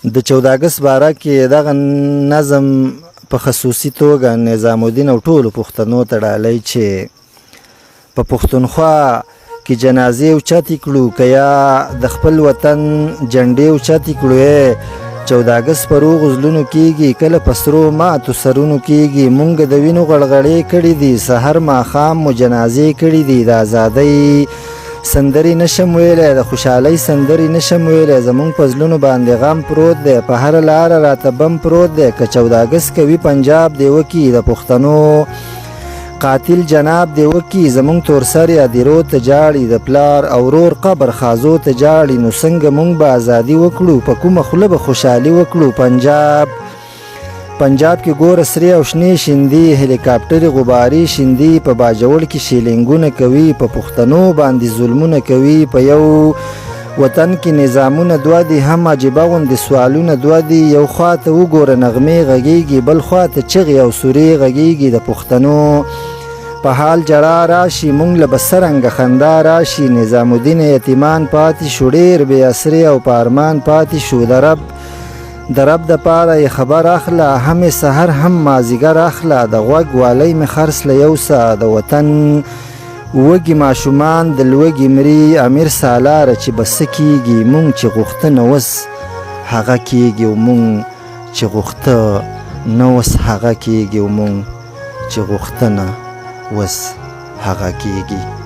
د 14 اګست باره کې دغه نظم په خصوصي توګه نظام الدین او ټولو پښتنو ته ډالۍ چې په پښتونخوا کې جنازې اوچتې کړو که یا د خپل وطن جنډې اوچتې کړو 14 اګست په روغو زړونو کېږي کله په سرو ماتو سرونو کېږي مونږ د وینو غړغړې کړي دي سحر ماښام مو جنازې کړي دي د ازادۍ سندرې نشم ویلی د خوشحالۍ سندرې نشم ویلی زمونږ په زړونو باندې غم پروت دی په هره لاره راته بم پروت دی که 14 اګست کوي پنجاب دی وکي د پښتنو قاتل جناب دی وکي زمونږ تورسر یادیرو ته جاړي د پلار او ورور قبر خازو ته جاړي نو څنګه مونږ به ازادي وکړو په کومه خوله به خوشحالي وکړو پنجاب کې ګوره سرې او شنې شیندي هلیکاپټرې غباري شیندي په باجوړ کې شیلینګونه کوي په پښتنو باندې ظلمونه کوي په یو وطن کې نظامونه دوه دي هم عجیبه غوندې سوالونه دوه دي یو خواته وګوره نغمې غږیږي بل خواته چغې او سورې غږیږي د پښتنو په حال جړا راشي مونږ له به څرنګه خندا راشي نظام الدین یتیمان پاتې شو ډېر بې اسرې او په ارمان پاتې شو د رب د پاره یې خبر اخله هم سحر هم مازیګر اخله د غوږ والی مې خرڅ له یو سه د وطن وږي ماشومان د لوږې مري امیر سالاره چې به څه کېږي مونږ چې غوښتنه اوس هغه کېږي او مونږ چې غوښتنه اوس هغه کېږي او مونږ چې غوښتنه اوس هغه کېږي